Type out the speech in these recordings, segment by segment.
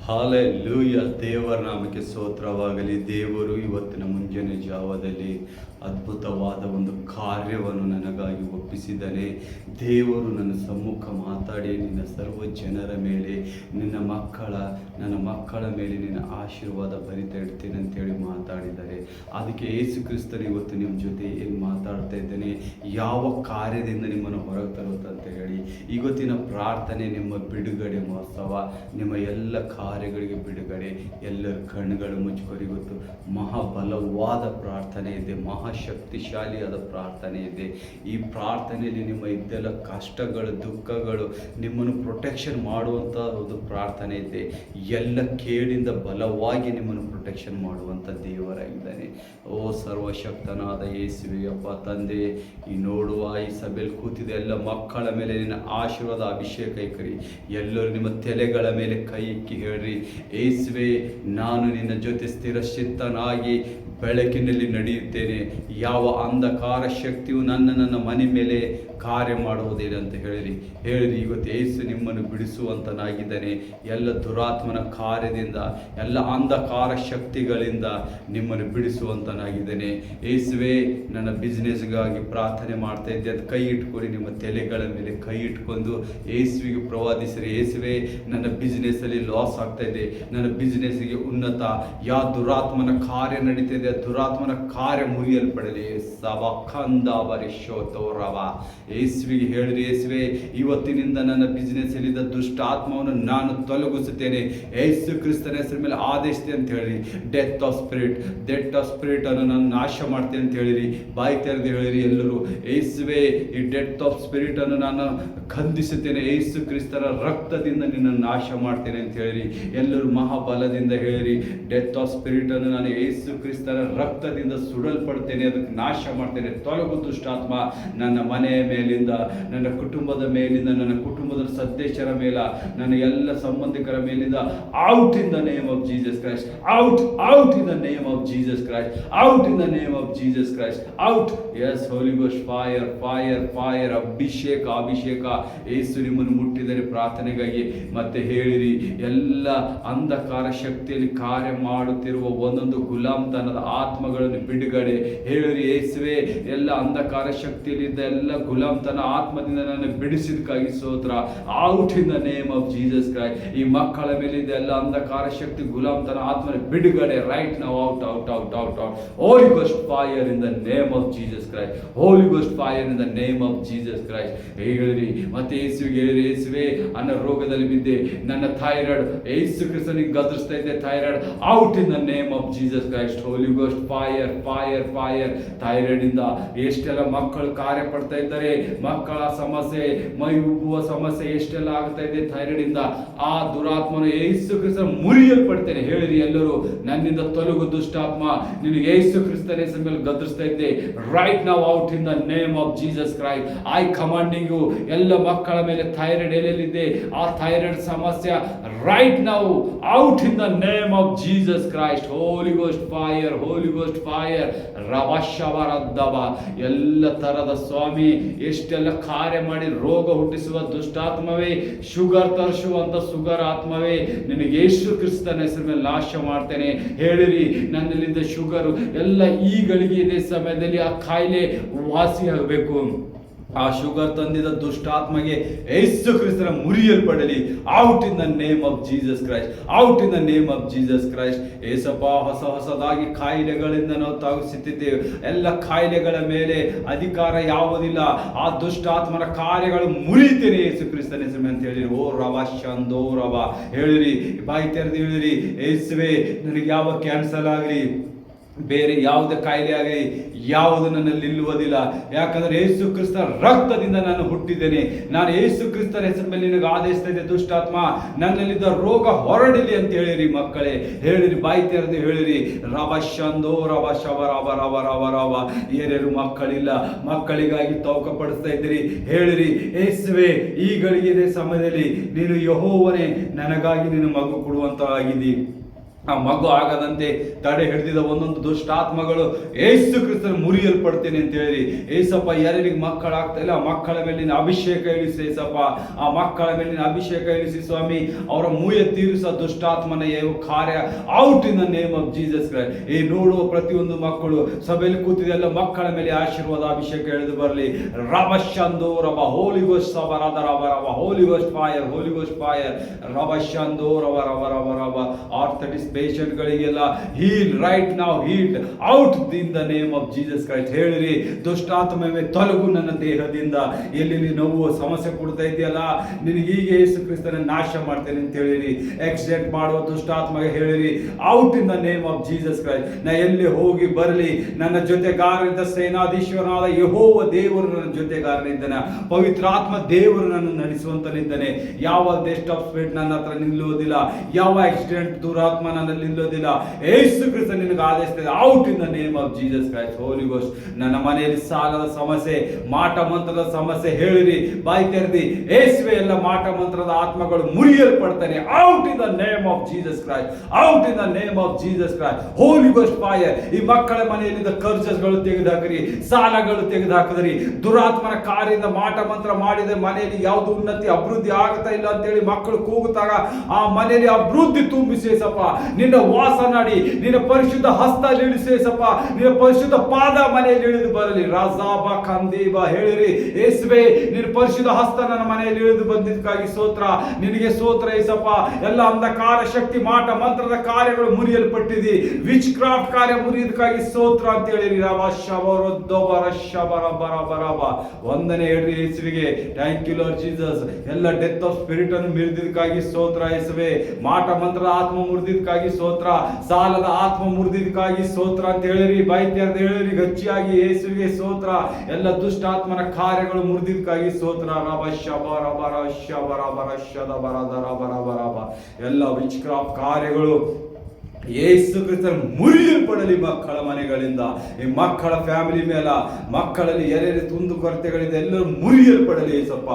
Hallelujah. ದೇವರ ನಾಮಕ್ಕೆ ಸ್ತೋತ್ರವಾಗಲಿ. ದೇವರು ಇವತ್ತಿನ ಮುಂಜಾನೆ ಜಾವದಲ್ಲಿ ಅದ್ಭುತವಾದ ಒಂದು ಕಾರ್ಯವನ್ನು ನನಗಾಗಿ ಒಪ್ಪಿಸಿದ್ದಾನೆ. ದೇವರು ನನ್ನ ಸಮ್ಮುಖ ಮಾತಾಡಿ ನಿನ್ನ ಸರ್ವ ಜನರ ಮೇಲೆ ನನ್ನ ಮಕ್ಕಳ ಮೇಲೆ ನಿನ್ನ ಆಶೀರ್ವಾದ ಭರಿತಾ ಇಡ್ತೀನಿ ಅಂತೇಳಿ ಮಾತಾಡಿದ್ದಾರೆ. ಅದಕ್ಕೆ ಯೇಸು ಕ್ರಿಸ್ತನು ಇವತ್ತು ನಿಮ್ಮ ಜೊತೆ ಏನು ಮಾತಾಡ್ತಾ ಇದ್ದೇನೆ, ಯಾವ ಕಾರ್ಯದಿಂದ ನಿಮ್ಮನ್ನು ಹೊರಗೆ ತರುತ್ತಂತ ಹೇಳಿ. ಇವತ್ತಿನ ಪ್ರಾರ್ಥನೆ ನಿಮ್ಮ ಬಿಡುಗಡೆ ಮಹೋತ್ಸವ, ನಿಮ್ಮ ಎಲ್ಲ ಕಾರ್ಯಗಳಿಗೆ ಬಿಡುಗಡೆ. ಎಲ್ಲರ ಕಣ್ಣುಗಳು ಮುಚ್ಚಿಕೊಂಡು ಇವತ್ತು ಮಹಾಬಲವಾದ ಪ್ರಾರ್ಥನೆ ಇದೆ, ಮಹಾಶಕ್ತಿಶಾಲಿಯಾದ ಪ್ರಾರ್ಥನೆ ಇದೆ. ಈ ಪ್ರಾರ್ಥನೆಯಲ್ಲಿ ನಿಮ್ಮ ಇದ್ದೆಲ್ಲ ಕಷ್ಟಗಳು, ದುಃಖಗಳು, ನಿಮ್ಮನ್ನು ಪ್ರೊಟೆಕ್ಷನ್ ಮಾಡುವಂಥ ಒಂದು ಪ್ರಾರ್ಥನೆ ಇದೆ. ಎಲ್ಲ ಕೇಳಿಂದ ಬಲವಾಗಿ ನಿಮ್ಮನ್ನು ಪ್ರೊಟೆಕ್ಷನ್ ಮಾಡುವಂಥ ದೇವರಾಗಿದ್ದಾನೆ. ಓ ಸರ್ವಶಕ್ತನಾದ ಯೇಸುವೆ, ಅಪ್ಪ ತಂದೆ, ಈ ನೋಡುವ ಈ ಸಭೆಯಲ್ಲಿ ಕೂತಿದೆ ಎಲ್ಲ ಮಕ್ಕಳ ಮೇಲೆ ನಿನ್ನ ಆಶೀರ್ವಾದ ಅಭಿಷೇಕ ಕೈ. ಎಲ್ಲರೂ ನಿಮ್ಮ ತಲೆಗಳ ಮೇಲೆ ಕೈ ಇಕ್ಕಿ ಹೇಳ್ರಿ, ಯೇಸುವೆ ನಾನು ನಿನ್ನ ಜೊತೆ ಸ್ಥಿರಚಿತ್ತನಾಗಿ ಬೆಳಕಿನಲ್ಲಿ ನಡೆಯುತ್ತೇನೆ. ಯಾವ ಅಂಧಕಾರ ಶಕ್ತಿಯು ನನ್ನ ಮನೆ ಮೇಲೆ ಕಾರ್ಯ ಮಾಡುವುದಿಲ್ಲ ಅಂತ ಹೇಳಿರಿ. ಇವತ್ತು ಯೇಸು ನಿಮ್ಮನ್ನು ಬಿಡಿಸುವಂತನಾಗಿದ್ದಾನೆ. ಎಲ್ಲ ದುರಾತ್ಮನ ಕಾರ್ಯದಿಂದ, ಎಲ್ಲ ಅಂಧಕಾರ ಶಕ್ತಿಗಳಿಂದ ನಿಮ್ಮನ್ನು ಬಿಡಿಸುವಂತನಾಗಿದ್ದಾನೆ. ಯೇಸುವೆ ನನ್ನ ಬಿಸ್ನೆಸ್ಗಾಗಿ ಪ್ರಾರ್ಥನೆ ಮಾಡ್ತಾ ಇದ್ದೆ, ಅದು ಕೈ ಇಟ್ಕೊಂಡು ನಿಮ್ಮ ತಲೆಗಳ ಮೇಲೆ ಕೈ ಇಟ್ಕೊಂಡು ಯೇಸುವಿಗೆ ಪ್ರವಾದಿಸಿರಿ. ಯೇಸುವೆ ನನ್ನ ಬಿಸ್ನೆಸ್ಸಲ್ಲಿ ಲಾಸ್ ಆಗ್ತಾ ಇದೆ, ನನ್ನ ಬಿಸ್ನೆಸ್ಸಿಗೆ ಉನ್ನತ ಯಾವ ದುರಾತ್ಮನ ಕಾರ್ಯ ನಡೀತಿದೆ, ದುರಾತ್ಮನ ಕಾರ್ಯ ಮುರಿಯಲ್ಪಡಲಿ. ಯೇಸುವಿಗೆ ಹೇಳಿರಿ, ಯೇಸುವೆ ಇವತ್ತಿನಿಂದ ನನ್ನ ಬಿಸ್ನೆಸ್ ಅಲ್ಲಿದ್ದ ದುಷ್ಟ ಆತ್ಮವನ್ನು ನಾನು ತೊಲಗಿಸುತ್ತೇನೆ, ಯೇಸು ಕ್ರಿಸ್ತನ ಹೆಸರ ಮೇಲೆ ಆದೇಶಿಸಿ ಅಂತ ಹೇಳಿರಿ. ಡೆತ್ ಆಫ್ ಸ್ಪಿರಿಟ್ ಅನ್ನು ನಾನು ನಾಶ ಮಾಡ್ತೇನೆ ಅಂತ ಹೇಳಿರಿ. ಬಾಯಿ ತೆರೆದು ಹೇಳಿರಿ ಎಲ್ಲರೂ, ಯೇಸುವೆ ಈ ಡೆತ್ ಆಫ್ ಸ್ಪಿರಿಟ್ ಅನ್ನು ನಾನು ಖಂಡಿಸುತ್ತೇನೆ, ಯೇಸು ಕ್ರಿಸ್ತನ ರಕ್ತದಿಂದ ನಿನ್ನ ನಾಶ ಮಾಡ್ತೇನೆ ಅಂತ ಹೇಳಿರಿ. ಎಲ್ಲರೂ ಮಹಾಬಲದಿಂದ ಹೇಳಿರಿ, ಡೆತ್ ಆಫ್ ಸ್ಪಿರಿಟ್ ಅನ್ನು ನಾನು ಯೇಸು ಕ್ರಿಸ್ತನ ರಕ್ತದಿಂದ ಸುಡಲ್ಪಡ್ತೇನೆ, ಅದಕ್ಕೆ ನಾಶ ಮಾಡ್ತೇನೆ. ತೊಲಗು ದುಷ್ಟಾತ್ಮ ನನ್ನ ಮನೆಯ ಮೇಲಿಂದ, ನನ್ನ ಕುಟುಂಬದ ಮೇಲಿಂದ, ನನ್ನ ಕುಟುಂಬದ ಸದಸ್ಯರ ಮೇಲೆ, ನನ್ನ ಎಲ್ಲ ಸಂಬಂಧಿಕರ ಮೇಲಿಂದ. Out in the name of Jesus Christ, out in the name of Jesus Christ, out in the name of Jesus Christ, out. Yes Holy ghost fire fire fire. ಅಭಿಷೇಕ ಯೇಸು ನಿಮ್ಮನ್ನು ಮುಟ್ಟಿದರೆ ಪ್ರಾರ್ಥನೆಗಾಗಿ ಮತ್ತೆ ಹೇಳಿರಿ. ಎಲ್ಲ ಅಂಧಕಾರ ಶಕ್ತಿಯಲ್ಲಿ ಕಾರ್ಯ ಮಾಡುತ್ತಿರುವ ಒಂದೊಂದು ಗುಲಾಮ್ತನದ ಆತ್ಮಗಳನ್ನು ಬಿಡುಗಡೆ ಹೇಳಿರಿ. ಯೇಸುವೆ ಎಲ್ಲ ಅಂಧಕಾರ ಶಕ್ತಿಯಲ್ಲಿದ್ದ ಎಲ್ಲ ಗುಲಾಮ್ತನ ಆತ್ಮದಿಂದ ನಾನು ಬಿಡಿಸಿದಕ್ಕಾಗಿ ಸ್ತೋತ್ರ. Out in the name of Jesus Christ. ಈ ಮಕ್ಕಳ ಮೇಲಿದ್ದ ಎಲ್ಲ ಅಂಧಕಾರ ಶಕ್ತಿ, ಗುಲಾಮ್ತನ ಆತ್ಮನ ಬಿಡುಗಡೆ right now. Out out out out out. Holy ghost fire in the name of Jesus Christ, Holi ghost fire in the name of Jesus Christ. ಹೇಳಿರಿ ಮತ್ತೆ ಯೇಸುವಿಗೆ ಹೇಳಿರಿ, ಯೇಸುವೆ ಅನಾರೋಗ್ಯದಲ್ಲಿ ಬಿದ್ದೆ, ನನ್ನ ಥೈರಾಯ್ಡ್ ಯೇಸು ಕ್ರಿಸ್ತನಿಗೆ ಗದರಿಸ್ತಾ ಇದೆ, thyroid out in the name of Jesus Christ. Holi ghost fire fire fire. Thyroid ಇಂದ ಎಷ್ಟೆಲ್ಲ ಮಕ್ಕಳು ಕಾರ್ಯ ಪಡ್ತಾ ಇದ್ದಾರೆ, ಮಕ್ಕಳ ಸಮಸ್ಯೆ, ಮೈ ಉಬ್ಬುವ ಸಮಸ್ಯೆ ಎಷ್ಟೆಲ್ಲ ಆಗ್ತಾ ಇದೆ ಥೈರಾಯ್ಡ್ ಇಂದ. ಆ ದುರಾತ್ಮನು ಯೇಸು ಕ್ರಿಸ್ತ ಮುರಿಯಲ್ಪಡ್ತೇನೆ ಹೇಳಿರಿ ಎಲ್ಲರೂ. ನನ್ನಿಂದ ತೊಲಗು ದುಷ್ಟಾತ್ಮ, ನಿನಗೆ ಯೇಸು ಕ್ರಿಸ್ತನ ಹೆಸರಿನ ಮೇಲೆ ಗದರಿಸ್ತಾ ಇದ್ದೆ, right now out in the name of Jesus Christ. I commanding you. ಎಲ್ಲ ಮಕ್ಕಳ ಮೇಲೆ ಥೈರಾಯ್ಡ್ ಎಲ್ಲೆಲ್ಲಿದೆ ಆ ಥೈರಾಯ್ಡ್ ಸಮಸ್ಯೆ right now out in the name of Jesus Christ. Holi ghost fire, holy ghost fire. ರವಶವರದ್ದವ. ಎಲ್ಲ ತರದ ಸ್ವಾಮಿ ಎಷ್ಟೆಲ್ಲ ಕಾರ್ಯ ಮಾಡಿ ರೋಗ ಹುಟ್ಟಿಸುವ ದುಷ್ಟಾತ್ಮವೇ, ಶುಗರ್ ತರಿಸುವಂತ ಶುಗರ್ ಆತ್ಮವೇ, ನಿನಗೆ ಯೇಸು ಕ್ರಿಸ್ತನ ಹೆಸರ ಮೇಲೆ ನಾಶ ಮಾಡ್ತೇನೆ ಹೇಳಿರಿ. ನನ್ನಲ್ಲಿದ್ದ ಶುಗರು ಎಲ್ಲ ಈಗಳಿಗೆ ಇದೇ ಸಮಯದಲ್ಲಿ ಆ ಕಾಯಿಲೆ ವಾಸಿ ಆಗಬೇಕು. ಆ ಶುಗರ್ ತಂದಿದ್ದ ದುಷ್ಟಾತ್ಮಗೆ ಯೇಸು ಕ್ರಿಸ್ತನ ಮುರಿಯಲ್ಪಡಲಿ. Out in the name of Jesus Christ, out in the name of Jesus Christ. ಏಸಪ್ಪ ಹೊಸದಾಗಿ ಕಾಯಿಲೆಗಳಿಂದ ನಾವು ತಾಗಿಸುತ್ತಿದ್ದೇವೆ. ಎಲ್ಲ ಕಾಯಿಲೆಗಳ ಮೇಲೆ ಅಧಿಕಾರ ಯಾವುದಿಲ್ಲ. ಆ ದುಷ್ಟಾತ್ಮನ ಕಾರ್ಯಗಳು ಮುರಿತೇನೆ ಯೇಸು ಕ್ರಿಸ್ತನ ಹೆಸರು ಅಂತ ಹೇಳಿರಿ. ಓ ರವ ಶಂದೋ ರವ ಹೇಳಿರಿ, ಬಾಯಿ ತೆರೆದು ಹೇಳಿರಿ, ಯೇಸುವೆ ನನಗೆ ಯಾವ ಕ್ಯಾನ್ಸರ್ ಆಗಲಿ, ಬೇರೆ ಯಾವುದೇ ಕಾಯಿಲೆ ಆಗಲಿ ಯಾವುದು ನನ್ನಲ್ಲಿ ನಿಲ್ಲುವುದಿಲ್ಲ. ಯಾಕಂದ್ರೆ ಯೇಸು ಕ್ರಿಸ್ತ ರಕ್ತದಿಂದ ನಾನು ಹುಟ್ಟಿದ್ದೇನೆ. ನಾನು ಯೇಸು ಕ್ರಿಸ್ತನ ಹೆಸರ ಮೇಲೆ ನಿನಗೆ ಆದೇಶಿಸ್ತಾ ಇದ್ದೆ, ದುಷ್ಟಾತ್ಮ ನನ್ನಲ್ಲಿದ್ದ ರೋಗ ಹೊರಡಲಿ ಅಂತ ಹೇಳಿರಿ. ಮಕ್ಕಳೇ ಹೇಳಿರಿ, ಬಾಯಿ ತೆರೆದು ಹೇಳಿರಿ. ರವ ಶಂದೋ ರವ ಶವ ರವ ರವ ರವ ರವ. ಏನೇನು ಮಕ್ಕಳಿಲ್ಲ, ಮಕ್ಕಳಿಗಾಗಿ ತೌಕ ಪಡಿಸ್ತಾ ಇದ್ದೀರಿ. ಹೇಳಿರಿ, ಯೇಸುವೆ ಈಗಳಿಗೆ ಸಮಯದಲ್ಲಿ ನೀನು ಯೆಹೋವನೇ, ನನಗಾಗಿ ನೀನು ಮಗು ಕೊಡುವಂತ ಆಗಿದ್ದಿ. ಆ ಮಗು ಆಗದಂತೆ ತಡೆ ಹಿಡಿದಿದ ಒಂದೊಂದು ದುಷ್ಟಾತ್ಮಗಳು ಏಸು ಕ್ರಿಸ್ತನ ಮುರಿಯಲ್ಪಡ್ತೇನೆ ಅಂತ ಹೇಳಿ ಏಸಪ್ಪ, ಯಾರಿಗೆ ಮಕ್ಕಳಾಗ್ತಾ ಇಲ್ಲ ಆ ಮಕ್ಕಳ ಮೇಲಿನ ಅಭಿಷೇಕ ಇಳಿಸಿ ಏಸಪ್ಪ, ಆ ಮಕ್ಕಳ ಮೇಲಿನ ಅಭಿಷೇಕ ಇಳಿಸಿ ಸ್ವಾಮಿ, ಅವರ ಮೂಯ ತೀರಿಸ ದುಷ್ಟಾತ್ಮನ ಕಾರ್ಯ out in the name of Jesus Christ. ಈ ನೋಡುವ ಪ್ರತಿಯೊಂದು ಮಕ್ಕಳು ಸಭೆಯಲ್ಲಿ ಕೂತಿದೆ ಎಲ್ಲ ಮಕ್ಕಳ ಮೇಲೆ ಆಶೀರ್ವಾದ ಅಭಿಷೇಕ ಇಳಿದು ಬರಲಿ. ರಬಶಂದು ರಬ ಹೋಲಿ ಗೋಸ್ಟ್ ಸಬ ರಬ ರಬ holy ghost fire, holy ghost fire. ರಬಶಂದು ರಬ ರಬ ರಬ ರಬ ಆರ್ಥಿಟಿಸ್ ಪೇಷಂಟ್ ಗಳಿಗೆಲ್ಲ ಹೀಲ್ ರೈಟ್ ನಾವು, heal out in the name of Jesus Christ. ಹೇಳಿರಿ, ದುಷ್ಟಾತ್ಮವೇ ತೊಲಗು ನನ್ನ ದೇಹದಿಂದ. ಎಲ್ಲಿ ನೀನು ನೋವು ಸಮಸ್ಯೆ ಕೊಡ್ತಾ ಇದೆಯಲ್ಲ, ನಿನಗೆ ಹೀಗೆ ಯೇಸು ಕ್ರಿಸ್ತನ ನಾಶ ಮಾಡ್ತೇನೆ ಅಂತ ಹೇಳಿರಿ. ಆಕ್ಸಿಡೆಂಟ್ ಮಾಡುವ ದುಷ್ಟಾತ್ಮಗೆ ಹೇಳಿರಿ, out in the name of Jesus Christ. ನಾ ಎಲ್ಲಿ ಹೋಗಿ ಬರಲಿ, ನನ್ನ ಜೊತೆಗಾರನಿದ್ದ ಸೇನಾಧೀಶ್ವರನಾದ ಯೆಹೋವ ದೇವರು ನನ್ನ ಜೊತೆಗಾರನಿದ್ದಾನೆ, ಪವಿತ್ರಾತ್ಮ ದೇವರು ನನ್ನ ನಡೆಸುವಂತನಿದ್ದಾನೆ. ಯಾವ ಡೆಸ್ಟ್ ಆಫ್ ಸ್ಪಿರಿಟ್ ನನ್ನ ಹತ್ರ ನಿಲ್ಲುವುದಿಲ್ಲ, ಯಾವ ಆಕ್ಸಿಡೆಂಟ್ ದುರಾತ್ಮ ನನ್ನಲ್ಲಿ ನಿಲ್ಲೋದಿಲ್ಲ. ಯೇಸು ಕ್ರಿಸ್ತ ನಿನಗೆ ಆದೇಶಿಸಿದೆ, out in the name of Jesus Christ. Holi Ghost. ನನ್ನ ಮನೆಯಲ್ಲಿ ಸಾಲದ ಸಮಸ್ಯೆ, ಮಾಟ ಮಂತ್ರದ ಸಮಸ್ಯೆ ಹೇಳಿರಿ, ಬಾಯಿ ತೆರೆದಿ, ಯೇಸುವೆ ಎಲ್ಲ ಮಾಟ ಮಂತ್ರದ ಆತ್ಮಗಳು ಮುರಿಯಲ್ಪಡ್ತಾನೆ, out in the name of Jesus Christ, out in the name of Jesus Christ. Holi ghost fire. ಈ ಮಕ್ಕಳ ಮನೆಯಲ್ಲಿದ್ದ ಕರ್ಜಸ್ಗಳು ತೆಗೆದುಹಾಕಿರಿ, ಸಾಲಗಳು ತೆಗೆದುಹಾಕಿದ್ರಿ, ದುರಾತ್ಮನ ಕಾರ್ಯದಿಂದ ಮಾಟ ಮಂತ್ರ ಮಾಡಿದ ಮನೆಯಲ್ಲಿ ಯಾವುದು ಉನ್ನತಿ ಅಭಿವೃದ್ಧಿ ಆಗ್ತಾ ಇಲ್ಲ ಅಂತೇಳಿ ಮಕ್ಕಳು ಕೂಗುತ್ತಾಗ ಆ ಮನೆಯಲ್ಲಿ ಅಭಿವೃದ್ಧಿ ತುಂಬಿಸೇಸಪ್ಪ. ನಿನ್ನ ವಾಸನಾಡಿ, ನಿನ್ನ ಪರಿಶುದ್ಧ ಹಸ್ತ ಇಳಿಸೇಸಪ್ಪ, ನಿನ್ನ ಪರಿಶುದ್ಧ ಪಾದ ಮನೆಯಲ್ಲಿ ಇಳಿದು ಬರಲಿ. ರಾಜಾಬ ಕಂದೀಬ ಹೇಳಿರಿ, ಯೇಸುವೆ ನಿನ್ನ ಪರಿಶುದ್ಧ ಹಸ್ತ ನನ್ನ ಮನೆಯಲ್ಲಿ ಇಳಿದು ಬಂದಿದ್ದಕ್ಕಾಗಿ ಸ್ತೋತ್ರ, ನಿನಗೆ ಸ್ತೋತ್ರ ಏಸಪ್ಪ. ಎಲ್ಲ ಅಂಧಕಾರ ಶಕ್ತಿ ಮಾಟ ಮಂತ್ರದ ಕಾರ್ಯಗಳು ಮುರಿಯಲ್ಪಟ್ಟಿದೆ, ವಿಚ್ ಕ್ರಾಫ್ಟ್ ಕಾರ್ಯ ಮುರಿಯೋದಕ್ಕಾಗಿ ಸ್ತೋತ್ರ ಅಂತ ಹೇಳಿರಿ. ವಂದನೆ ಹೇಳ್ರಿ ಯೇಸುವಿಗೆ. Thank you Lord Jesus. ಎಲ್ಲ ಡೆತ್ ಆಫ್ ಸ್ಪಿರಿಟ್ ಅನ್ನು ಮುರಿದಿದ್ದಕ್ಕಾಗಿ ಸ್ತೋತ್ರ ಯೇಸುವೆ. ಮಾಟ ಮಂತ್ರದ ಆತ್ಮ ಮುರಿದಿದ್ದಕ್ಕಾಗಿ ಸ್ತೋತ್ರ, ಸಾಲದ ಆತ್ಮ ಮುರಿದಿದ್ದಕ್ಕಾಗಿ ಸ್ತೋತ್ರ ಅಂತ ಹೇಳಿರಿ. ಬಾಯ್ತ್ಯಾರ್ದ ಹೇಳಿರಿ ಗಚ್ಚಿಯಾಗಿ ಯೇಸುವಿಗೆ ಸ್ತೋತ್ರ. ಎಲ್ಲ ದುಷ್ಟಾತ್ಮನ ಕಾರ್ಯಗಳು ಮುರಿದಿದ್ದಕ್ಕಾಗಿ ಸ್ತೋತ್ರ. ರಬ ಶಬ ರಬ ರ ಶಬ ರಬ ರ ಶದ ಬರದ ರಬ ರಬ ರಬ. ಎಲ್ಲ ವಿಚ್ ಕ್ರಾಫ್ಟ್ ಕಾರ್ಯಗಳು ಯೇಸು ಕ್ರಿಸ್ತನ ಮುರಿಯಲ್ಪಡಲಿ ಮಕ್ಕಳ ಮನೆಗಳಿಂದ. ಈ ಮಕ್ಕಳ ಫ್ಯಾಮಿಲಿ ಮೇಲೆ, ಮಕ್ಕಳಲ್ಲಿ ಎರೆ ತುಂದು ಕೊರತೆಗಳಿಂದ ಎಲ್ಲರೂ ಮುರಿಯಲ್ಪಡಲಿ ಯೇಸಪ್ಪ.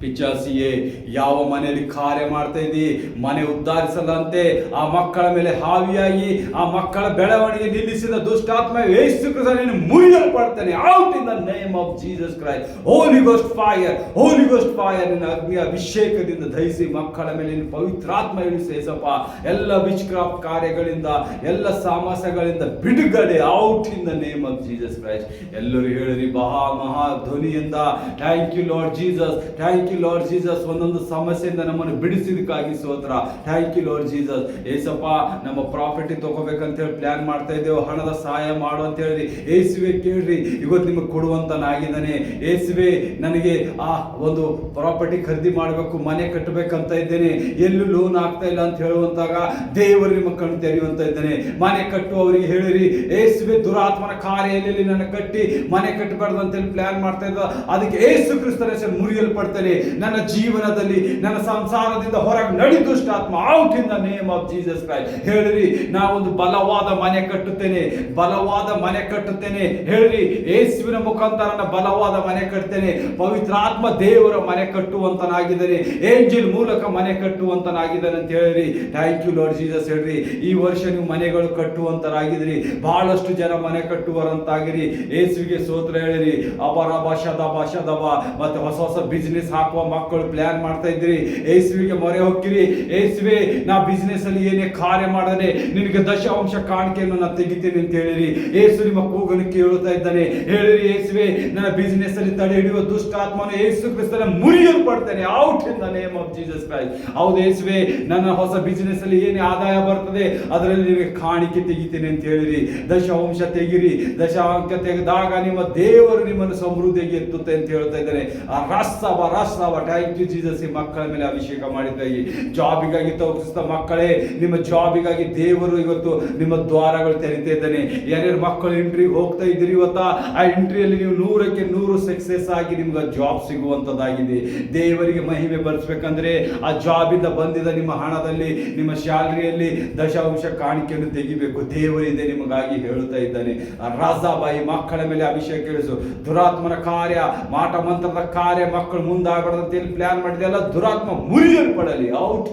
ಪಿಚಾಸಿಯೇ ಯಾವ ಮನೆಯಲ್ಲಿ ಕಾರ್ಯ ಮಾಡ್ತಾ ಇದ್ದಿ, ಮನೆ ಉದ್ಧಾರಿಸದಂತೆ ಆ ಮಕ್ಕಳ ಮೇಲೆ ಹಾವಿಯಾಗಿ ಆ ಮಕ್ಕಳ ಬೆಳವಣಿಗೆ ನಿಲ್ಲಿಸಿದ ದುಷ್ಟಾತ್ಮ ಯೇಸು ಕ್ರಿಸ್ತನ ಮುರಿಯಲ್ಪಡ್ತಾನೆ, out in the name of Jesus Christ. Holi ghost fire, holy ghost fire. ನಿನ್ನ ಅಗ್ನಿ ಅಭಿಷೇಕದಿಂದ ದಹಿಸಿ ಮಕ್ಕಳ ಮೇಲೆ ಪವಿತ್ರಾತ್ಮ ಇಳಿಸಿ ಯೇಸಪ್ಪ. ಎಲ್ಲ ವಿಚ್ ಕ್ರಾಫ್ಟ್ ಕಾರ್ಯಗಳಿಂದ, ಎಲ್ಲ ಸಾಮಸಗಳಿಂದ ಬಿಡುಗಡೆ, out in the name of Jesus Christ. ಎಲ್ಲರೂ ಹೇಳಿರಿ ಮಹಾ ಧ್ವನಿಯಿಂದ, thank you Lord Jesus, thank you Lord Jesus. ಒಂದೊಂದು ಸಮಸ್ಯೆಯಿಂದ ನಮ್ಮನ್ನು ಬಿಡಿಸಿದಕ್ಕಾಗಿ ಸ್ತೋತ್ರ. Thank you Lord Jesus. ಏಸಪ್ಪ, ನಮ್ಮ ಪ್ರಾಪರ್ಟಿ ತಗೋಬೇಕಂತ ಹೇಳಿ ಪ್ಲಾನ್ ಮಾಡ್ತಾ ಇದ್ದೇವೆ, ಹಣದ ಸಹಾಯ ಮಾಡು ಅಂತ ಹೇಳಿ ಯೇಸುವೆ ಕೇಳ್ರಿ, ಇವತ್ತು ನಿಮಗೆ ಕೊಡುವಂತನಾಗಿದ್ದಾನೆ. ಯೇಸುವೆ, ನನಗೆ ಆ ಒಂದು ಪ್ರಾಪರ್ಟಿ ಖರೀದಿ ಮಾಡಬೇಕು, ಮನೆ ಕಟ್ಟಬೇಕಂತ ಇದ್ದೇನೆ, ಎಲ್ಲೂ ಲೋನ್ ಆಗ್ತಾ ಇಲ್ಲ ಅಂತ ಹೇಳುವಂತಾಗ ದೇವರು ನಿಮ್ಮ ಕಣ್ಣು ತೆರೆಯುವಂತ ಇದ್ದಾನೆ. ಮನೆ ಕಟ್ಟುವವರಿಗೆ ಹೇಳಿರಿ, ಯೇಸುವೆ ದುರಾತ್ಮನ ಕಾರ್ಯದಲ್ಲಿ ನನ್ನ ಕಟ್ಟಿ ಮನೆ ಕಟ್ಟಬಾರ್ದು ಅಂತೇಳಿ ಪ್ಲಾನ್ ಮಾಡ್ತಾ ಇದ್ದ, ಅದಕ್ಕೆ ಯೇಸು ಕ್ರಿಸ್ತನ ಹೆಸರು ಮುರಿಯಲ್ಪಡ್ತಾನೆ. ನನ್ನ ಜೀವನದಲ್ಲಿ, ನನ್ನ ಸಂಸಾರದಿಂದ ಹೊರಗೆ ನಡಿ ದುಷ್ಟಾತ್ಮ, out in the name of Jesus Christ. ಹೇಳಿರಿ, ನಾವೊಂದು ಬಲವಾದ ಮನೆ ಕಟ್ಟುತ್ತೇನೆ, ಬಲವಾದ ಮನೆ ಕಟ್ಟುತ್ತೇನೆ. ಹೇಳಿರಿ, ಯೇಸುವಿನ ಮುಖಾಂತರ ಬಲವಾದ ಮನೆ ಕಟ್ಟುತ್ತೇನೆ. ಪವಿತ್ರಾತ್ಮ ದೇವರ ಮನೆ ಕಟ್ಟುವಂತನಾಗಿದ್ದಾನೆ, ಏಂಜಲ್ ಮೂಲಕ ಮನೆ ಕಟ್ಟುವಂತನಾಗಿದ್ದಾನೆ ಅಂತ ಹೇಳಿರಿ. Thank you Lord Jesus. ಹೇಳ್ರಿ, ಈ ವರ್ಷ ನೀವು ಮನೆಗಳು ಕಟ್ಟುವಂತರಾಗಿದ್ರಿ, ಬಹಳಷ್ಟು ಜನ ಮನೆ ಕಟ್ಟುವರಂತಾಗಿರಿ. ಯೇಸುವಿಗೆ ಸ್ತೋತ್ರ ಹೇಳಿರಿ. ಅಬರಬ ಶದಬ ಶದಬ. ಮತ್ತೆ ಹೊಸ ಹೊಸ ಬಿಸ್ನೆಸ್ ಹಾಕುವ ಮಕ್ಕಳು ಪ್ಲಾನ್ ಮಾಡ್ತಾ ಇದ್ರಿ, ಯೇಸುವಿಗೆ ಮೊರೆ ಹೋಗ್ತೀರಿ. ಯೇಸುವೆ, ನಾ ಬಿಸ್ನೆಸ್ ಅಲ್ಲಿ ಏನೇ ಕಾರ್ಯ ಮಾಡದೆ ನಿನಗೆ ದಶಾಂಶ ಕಾಣಿಕೆಯನ್ನು ನಾನು ತೆಗಿತೀನಿ ಅಂತ ಹೇಳಿರಿ. ಯೇಸು ನಿಮ್ಮ ಕೂಗನ್ನು ಕೇಳುತ್ತಾ ಇದ್ದಾನೆ. ಹೇಳಿರಿ, ಯೇಸುವೆ, ನನ್ನ ಬಿಸ್ನೆಸ್ ಅಲ್ಲಿ ತಡೆ ಹಿಡಿಯುವ ದುಷ್ಟಾತ್ಮನು ಯೇಸು ಕ್ರಿಸ್ತನ ಮುರಿಯಲ್ಪಡ್ತಾನೆ, out in the name of Jesus Christ. ಹೌದು ಯೇಸುವೆ, ನನ್ನ ಹೊಸ ಬಿಸ್ನೆಸ್ ಅಲ್ಲಿ ಏನೇ ಆದಾಯ ಬರ್ತದೆ ಅದರಲ್ಲಿ ನಿಮಗೆ ಕಾಣಿಕೆ ತೆಗಿತೀನಿ ಅಂತ ಹೇಳಿರಿ. ದಶಾಂಶ ತೆಗಿರಿ. ದಶಾಂಶ ತೆಗೆದಾಗ ನಿಮ್ಮ ದೇವರು ನಿಮ್ಮನ್ನು ಸಮೃದ್ಧಿಗೆ ಎತ್ತುತ್ತೆ ಅಂತ ಹೇಳ್ತಾ ಇದ್ದಾನೆ. ರಸವ ರಸವ. Thank you Jesus. ಈ ಮಕ್ಕಳ ಮೇಲೆ ಅಭಿಷೇಕ ಮಾಡಿದ್ದಾಗಿ, ಜಾಬಿಗಾಗಿ ತೋರಿಸಿದ ಮಕ್ಕಳೇ, ನಿಮ್ಮ ಜಾಬಿಗಾಗಿ ದೇವರು ಇವತ್ತು ನಿಮ್ಮ ದ್ವಾರಗಳು ತೆರೀತಾ ಇದ್ದಾನೆ. ಯಾರ್ಯಾರು ಮಕ್ಕಳು ಇಂಟ್ರಿಗೆ ಹೋಗ್ತಾ ಇದ್ದೀರಿ, ಇವತ್ತ ಆ ಇಂಟ್ರಿಯಲ್ಲಿ ನೀವು 100ಕ್ಕೆ 100 ಸಕ್ಸಸ್ ಆಗಿ ನಿಮ್ಗೆ ಜಾಬ್ ಸಿಗುವಂತದ್ದಾಗಿದೆ. ದೇವರಿಗೆ ಮಹಿಮೆ ಬರೆಸ್ಬೇಕಂದ್ರೆ ಆ ಜಾಬ್ ಇಂದ ಬಂದಿದ ನಿಮ್ಮ ಹಣದಲ್ಲಿ, ನಿಮ್ಮ ಸ್ಯಾಲರಿಯಲ್ಲಿ ದಶಾಂಶ ಕಾಣಿಕೆಯನ್ನು ತೆಗಿಬೇಕು. ದೇವರಿದೆ ನಿಮಗಾಗಿ ಹೇಳುತ್ತಾ ಇದ್ದಾನೆ. ರಾಜಾಬಾಯಿ ಮಕ್ಕಳ ಮೇಲೆ ಅಭಿಷೇಕ ಇಳಿಸು. ದುರಾತ್ಮನ ಕಾರ್ಯ, ಮಾಟ ಮಂತ್ರದ ಕಾರ್ಯ ಮಕ್ಕಳು ಮುಂದಾಗಬಾರ್ದು ಆಗಬಾರ್ದು ಅಂತ ಹೇಳಿ ಪ್ಲಾನ್ ಮಾಡಿದೆ ಎಲ್ಲ ದುರಾತ್ಮ ಮುರಿಯಲ್ಪಡಲಿ. Out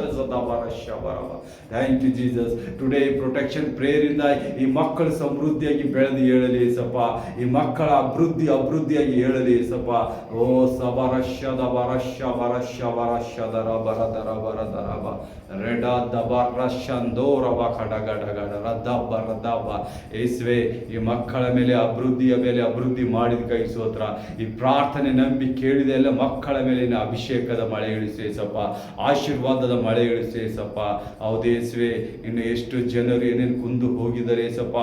thank you Jesus. Today protection prayer ಇಂದ ಈ ಮಕ್ಕಳು ಸಮೃದ್ಧಿಯಾಗಿ ಬೆಳೆದು ಹೇಳಲಿ ಏಸಪ್ಪ. ಈ ಮಕ್ಕಳ ಅಭಿವೃದ್ಧಿಯಾಗಿ ಹೇಳಲಿ ಏಸಪ್ಪ. ಓ ಸಬರಶ್ಯದ ಬರಶ್ಯ ಬರಶ್ಯ ಬರಶ್ಯದರ ಬರದರ ಬರದರಬ ರೆಡ ದಬರ ಶಂದೋರಬ ಕಡಗಡಗಡ ರದ್ದಬ್ಬ ರದ್ದಬ್ಬ. ಏಸುವೆ ಈ ಮಕ್ಕಳ ಮೇಲೆ ಅಭಿವೃದ್ಧಿ ಮಾಡಿದ ಕೈ ಸ್ತೋತ್ರ. ಈ ಪ್ರಾರ್ಥನೆ ನಂಬಿ ಕೇಳಿದ ಎಲ್ಲ ಮಕ್ಕಳ ಮೇಲಿನ ಅಭಿಷೇಕದ ಮಳೆ ಇಳಿಸು ಏಸಪ್ಪ, ಆಶೀರ್ವಾದದ ಮಳೆ ಇಳಿಸು ಏಸಪ್ಪ. ಹೌದೇಸುವೆ, ಇನ್ನು ಎಷ್ಟು ಜನರು ಏನೇನು ಕುಂದು ಹೋಗಿದ್ದಾರೆ ಏಸಪ್ಪ,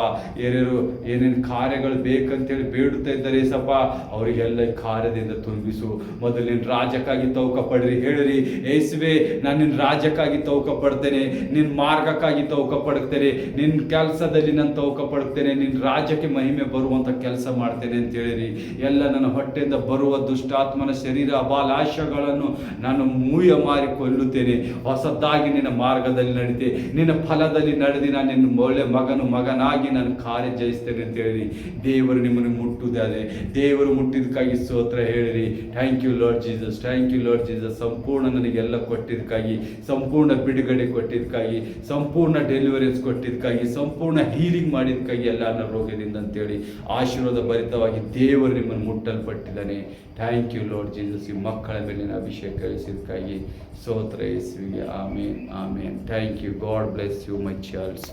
ಏನೇನು ಕಾರ್ಯಗಳು ಬೇಕಂತೇಳಿ ಬೇಡುತ್ತಾ ಇದ್ದಾರೆ ಏಸಪ್ಪ, ಅವರಿಗೆಲ್ಲ ಕಾರ್ಯದಿಂದ ತುಂಬಿಸು. ಮೊದಲು ನಿನ್ನ ರಾಜ್ಯಕ್ಕಾಗಿ ತೌಕ ಪಡ್ರಿ, ಹೇಳಿರಿ ಏಸುವೆ ನಾನು ನಿನ್ನ ರಾಜ್ಯಕ್ಕಾಗಿ ತೌಕ ಪಡ್ತೇನೆ, ನಿನ್ನ ಮಾರ್ಗಕ್ಕಾಗಿ ತೌಕ ಪಡ್ತೇನೆ, ನಿನ್ನ ಕೆಲಸದಲ್ಲಿ ನಾನು ತೌಕ ಪಡ್ತೇನೆ, ನಿನ್ನ ರಾಜ್ಯಕ್ಕೆ ಮಹಿಮೆ ಬರುವಂತ ಕೆಲಸ ಮಾಡ್ತೇನೆ ಅಂತ ಹೇಳಿರಿ. ಎಲ್ಲ ನನ್ನ ಹೊಟ್ಟೆಯಿಂದ ಬರುವ ದುಷ್ಟಾತ್ಮನ ಶರೀರ ಅಬಾಲಾಶಗಳನ್ನು ನಾನು ಮೂಯ ಮಾರಿ ಕೊಲ್ಲುತ್ತೇನೆ. ಹೊಸದಾಗಿ ನಿನ್ನ ಮಾರ್ಗದಲ್ಲಿ ನಡೀತೆ, ನಿನ್ನ ಫಲದಲ್ಲಿ ನಡೆದಿ ನಾನು ನಿನ್ನ ಒಳ್ಳೆ ಮಗನಾಗಿ ನಾನು ಕಾರ್ಯ ಜಯಿಸ್ತೇನೆ ಅಂತ ಹೇಳಿರಿ. ದೇವರು ನಿಮ್ಮನ್ನು ಮುಟ್ಟುವುದಾದೆ, ದೇವರು ಮುಟ್ಟಿದಕ್ಕಾಗಿ ಸ್ತೋತ್ರ ಹೇಳಿರಿ. Thank you Lord Jesus, thank you Lord Jesus. ಸಂಪೂರ್ಣ ನನಗೆಲ್ಲ ಕೊಟ್ಟಿದ್ದಕ್ಕಾಗಿ, ಸಂಪೂರ್ಣ ಬಿಡುಗಡೆ ಕೊಟ್ಟಿದ್ದಕ್ಕಾಗಿ, ಸಂಪೂರ್ಣ ಡೆಲಿವರೆನ್ಸ್ ಕೊಟ್ಟಿದ್ದಕ್ಕಾಗಿ, ಸಂಪೂರ್ಣ ಹೀಲಿಂಗ್ ಮಾಡಿದ್ದಕ್ಕಾಗಿ ಎಲ್ಲ ರೋಗದಿಂದ ಅಂತೇಳಿ ಆಶೀರ್ವಾದ ಭರಿತವಾಗಿ ದೇವರು ನಿಮ್ಮನ್ನು ಮುಟ್ಟಲ್ಪಟ್ಟಿದ್ದಾನೆ. Thank you Lord Jesus. ಈ ಮಕ್ಕಳ ಮೇಲಿನ ಅಭಿಷೇಕ ಇಳಿಸಿದ್ದಕ್ಕಾಗಿ ಸ್ತೋತ್ರ ಯೇಸುವಿಗೆ. Amen amen. Thank you. God bless you my child's.